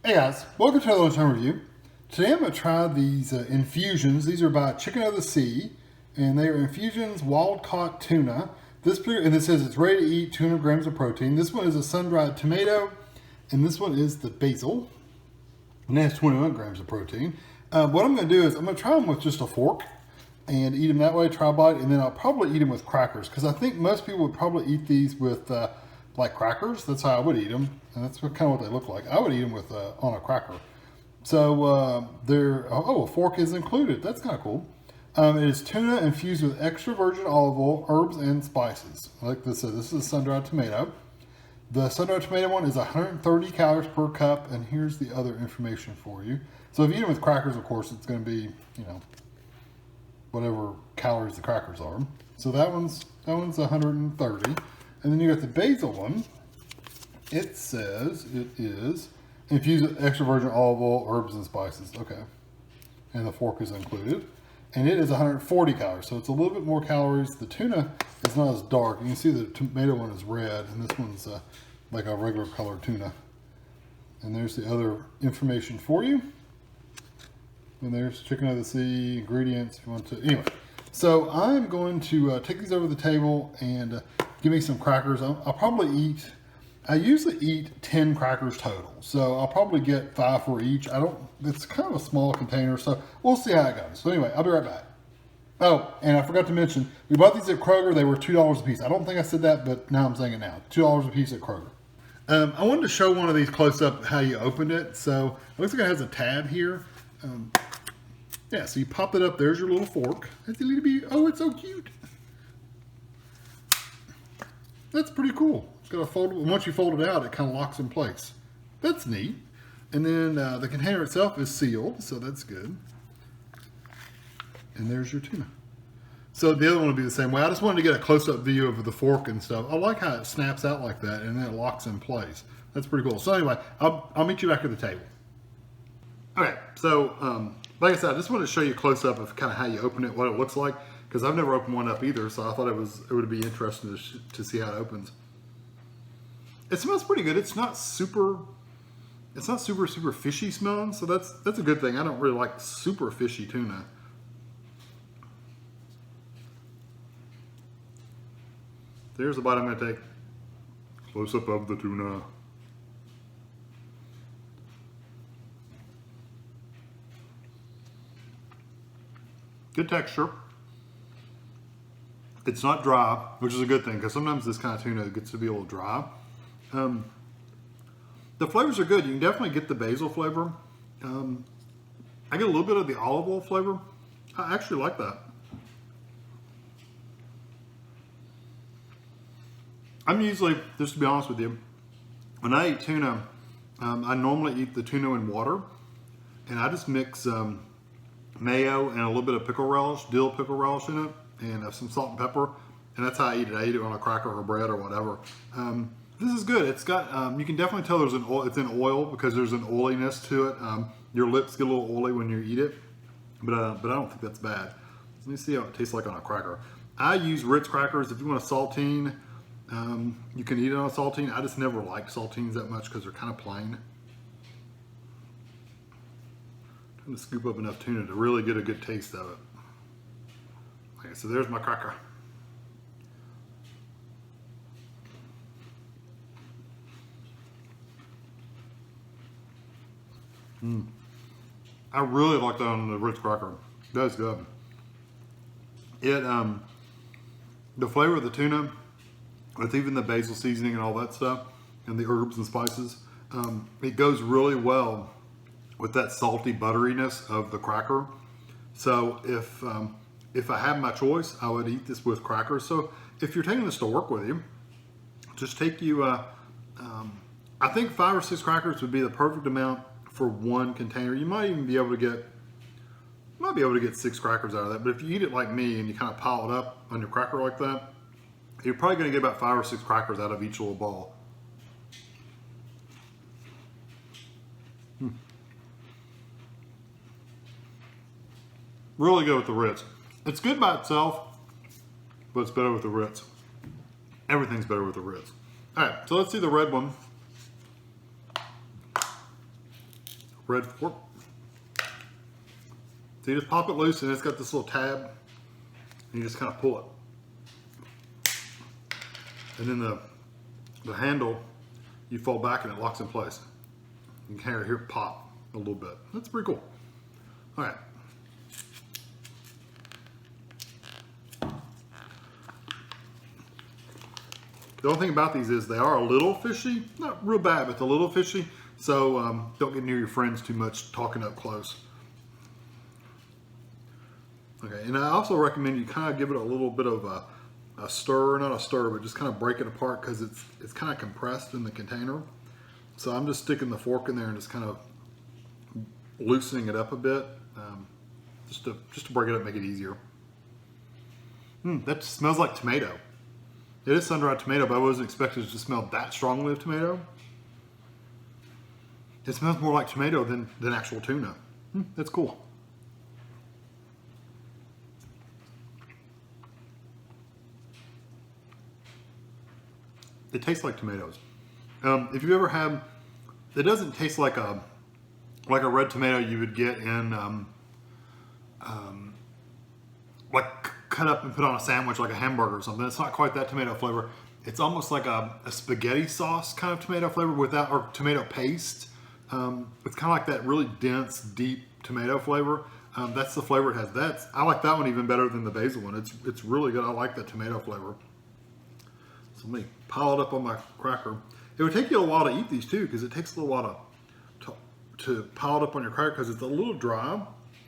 Hey guys, welcome to the Lunchtime Review. Today I'm going to try these infusions. These are by Chicken of the Sea, and they are infusions wild caught tuna. And it says it's ready to eat, 200 grams of protein. This one is a sun-dried tomato, and this one is the basil, and it has 21 grams of protein. What I'm going to do is I'm going to try them with just a fork and eat them that way, try a bite, and then I'll probably eat them with crackers because I think most people would probably eat these with like crackers. That's how I would eat them, and that's kind of what they look like. I would eat them with on a cracker. So a fork is included. That's kind of cool. It is tuna infused with extra virgin olive oil, herbs, and spices. Like this is a sun-dried tomato. The sun-dried tomato one is 130 calories per cup, and here's the other information for you. So if you eat them with crackers, of course, it's going to be, whatever calories the crackers are. So that one's 130. And then you got the basil one. It says it is infused with extra virgin olive oil, herbs, and spices. Okay. And the fork is included. And it is 140 calories, so it's a little bit more calories. The tuna is not as dark. You can see the tomato one is red, and this one's like a regular colored tuna. And there's the other information for you. And there's Chicken of the Sea, ingredients if you want to. Anyway, so I'm going to take these over the table and give me some crackers. I usually eat 10 crackers total. So I'll probably get 5 for each. It's kind of a small container, so we'll see how it goes. So anyway, I'll be right back. Oh, and I forgot to mention, we bought these at Kroger. They were $2 a piece. I don't think I said that, but now I'm saying it now. $2 a piece at Kroger. I wanted to show one of these close up how you opened it. So it looks like it has a tab here. Yeah, so you pop it up. There's your little fork. That's a little bit, oh, it's so cute. That's pretty cool. It's got a foldable, once you fold it out, it kind of locks in place. That's neat. And then the container itself is sealed, so that's good. And there's your tuna. So the other one will be the same way. I just wanted to get a close-up view of the fork and stuff. I like how it snaps out like that, and then it locks in place. That's pretty cool. So anyway, I'll meet you back at the table. Okay, so like I said, I just wanted to show you a close-up of kind of how you open it, what it looks like, because I've never opened one up either, so I thought it would be interesting to see how it opens. It smells pretty good. It's not super fishy smelling, so that's a good thing. I don't really like super fishy tuna. There's the bite I'm going to take. Close-up of the tuna. Good texture. It's not dry, which is a good thing because sometimes this kind of tuna gets to be a little dry. The flavors are good. You can definitely get the basil flavor. I get a little bit of the olive oil flavor. I actually like that. I'm usually, just to be honest with you, when I eat tuna, I normally eat the tuna in water, and I just mix mayo and a little bit of pickle relish, dill pickle relish in it, and some salt and pepper, and that's how I eat it. I eat it on a cracker or bread or whatever. This is good. It's got, you can definitely tell it's in oil because there's an oiliness to it. Your lips get a little oily when you eat it, but I don't think that's bad. Let me see how it tastes like on a cracker. I use Ritz crackers. If you want a saltine, you can eat it on a saltine. I just never liked saltines that much because they're kind of plain. I'm going to scoop up enough tuna to really get a good taste of it. Okay, so there's my cracker. I really like that on the Ritz cracker. That's good. The flavor of the tuna, with even the basil seasoning and all that stuff, and the herbs and spices, it goes really well with that salty butteriness of the cracker. So if I had my choice, I would eat this with crackers. So if you're taking this to work with you, just take you, I think 5 or 6 crackers would be the perfect amount for one container. You might even be able to get 6 crackers out of that. But if you eat it like me and you kind of pile it up on your cracker like that, you're probably going to get about 5 or 6 crackers out of each little ball. Really good with the Ritz. It's good by itself, but it's better with the Ritz. Everything's better with the Ritz. All right, so let's see the red one. bread fork. So you just pop it loose and it's got this little tab and you just kind of pull it. And then the handle, you fold back and it locks in place. You can hear it pop a little bit. That's pretty cool. All right. The only thing about these is they are a little fishy. Not real bad, but they're a little fishy. So don't get near your friends too much talking up close. Okay, and I also recommend you kind of give it a little bit of a stir, not a stir, but just kind of break it apart because it's kind of compressed in the container. So I'm just sticking the fork in there and just kind of loosening it up a bit, just to break it up, make it easier. That smells like tomato. It is sun-dried tomato, but I wasn't expecting it to smell that strongly of tomato. It smells more like tomato than actual tuna. That's cool. It tastes like tomatoes. If you ever had, it doesn't taste like a red tomato you would get in like cut up and put on a sandwich like a hamburger or something. It's not quite that tomato flavor. It's almost like a spaghetti sauce kind of tomato flavor or tomato paste. It's kind of like that really dense, deep tomato flavor. That's the flavor it has. I like that one even better than the basil one. It's really good. I like that tomato flavor. So let me pile it up on my cracker. It would take you a while to eat these too, because it takes a little while to pile it up on your cracker because it's a little dry.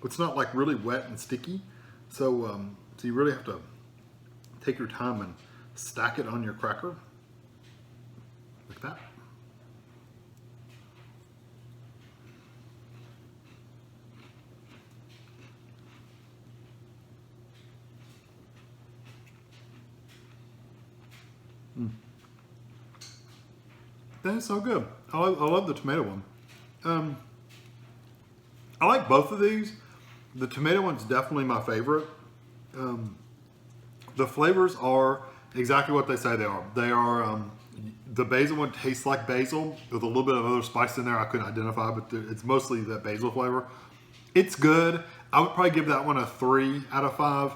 It's not like really wet and sticky. So you really have to take your time and stack it on your cracker like that. That is so good. I love the tomato one. I like both of these. The tomato one's definitely my favorite. The flavors are exactly what they say they are. They are, the basil one tastes like basil with a little bit of other spice in there I couldn't identify, but it's mostly that basil flavor. It's good. I would probably give that one a 3 out of 5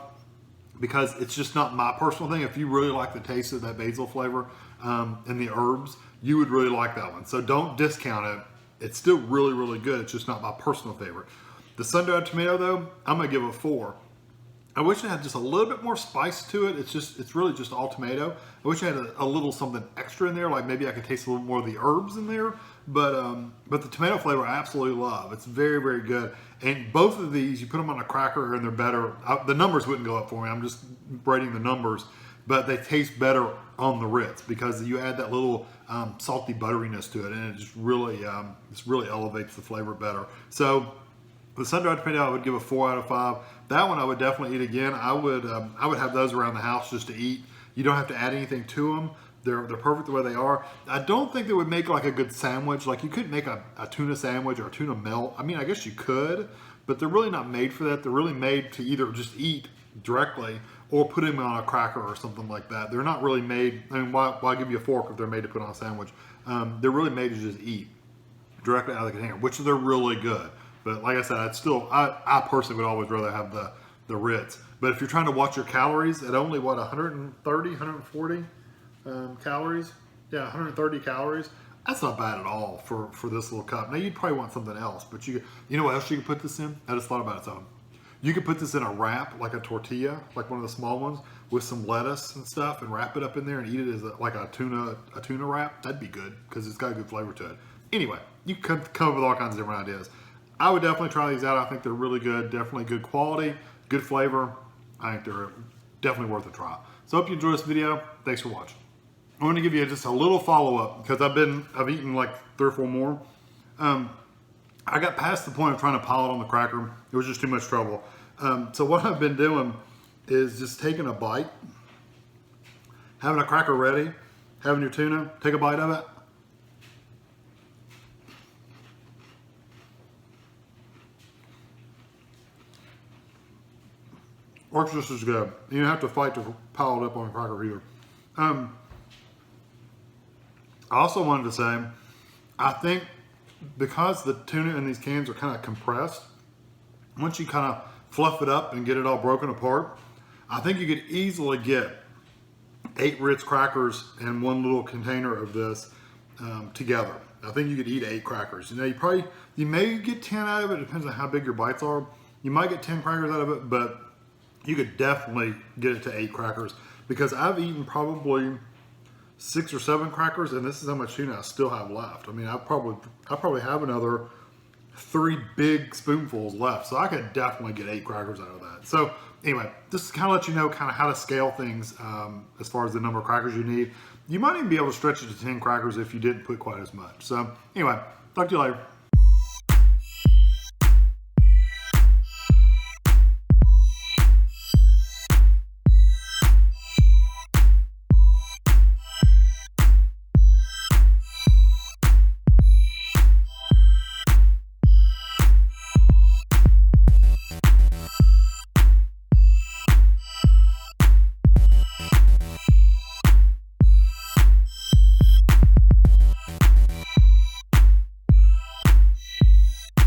because it's just not my personal thing. If you really like the taste of that basil flavor and the herbs, you would really like that one. So don't discount it. It's still really, really good. It's just not my personal favorite. The sun-dried tomato though, I'm gonna give it a 4. I wish it had just a little bit more spice to it. It's really just all tomato. I wish I had a little something extra in there, like maybe I could taste a little more of the herbs in there. But the tomato flavor I absolutely love. It's very, very good. And both of these, you put them on a cracker and they're better. The numbers wouldn't go up for me. I'm just rating the numbers, but they taste better on the Ritz because you add that little salty butteriness to it, and it just really elevates the flavor better. So the sun-dried tomato I would give a 4 out of 5. That one I would definitely eat again. I would have those around the house just to eat. You don't have to add anything to them. They're perfect the way they are. I don't think they would make like a good sandwich. Like you couldn't make a tuna sandwich or a tuna melt. I mean, I guess you could, but they're really not made for that. They're really made to either just eat directly or put them on a cracker or something like that. They're not really made, I mean, why give you a fork if they're made to put on a sandwich? They're really made to just eat directly out of the container, which they're really good. But like I said, I personally would always rather have the Ritz. But if you're trying to watch your calories at only, what, 130, 140 calories? Yeah, 130 calories. That's not bad at all for this little cup. Now, you'd probably want something else, but you know what else you could put this in? I just thought about it. So you could put this in a wrap, like a tortilla, like one of the small ones, with some lettuce and stuff, and wrap it up in there and eat it as like a tuna wrap. That'd be good because it's got a good flavor to it. Anyway, you can come up with all kinds of different ideas. I would definitely try these out. I think they're really good, definitely good quality, good flavor. I think they're definitely worth a try. So I hope you enjoyed this video. Thanks for watching. I want to give you just a little follow-up because I've eaten like 3 or 4 more. I got past the point of trying to pile it on the cracker. It was just too much trouble. So what I've been doing is just taking a bite, having a cracker ready, having your tuna, take a bite of it. Works just as good. You don't have to fight to pile it up on a cracker either. I also wanted to say, I think because the tuna in these cans are kind of compressed, once you kind of fluff it up and get it all broken apart, I think you could easily get 8 Ritz crackers in one little container of this together. I think you could eat 8 crackers. You know, you may get 10 out of it. It depends on how big your bites are. You might get 10 crackers out of it, but you could definitely get it to 8 crackers, because I've eaten probably 6 or 7 crackers, and this is how much tuna I still have left. I mean, I probably have another 3 big spoonfuls left, so I could definitely get 8 crackers out of that. So anyway, just to kind of let you know kind of how to scale things as far as the number of crackers you need. You might even be able to stretch it to 10 crackers if you didn't put quite as much. So anyway, talk to you later.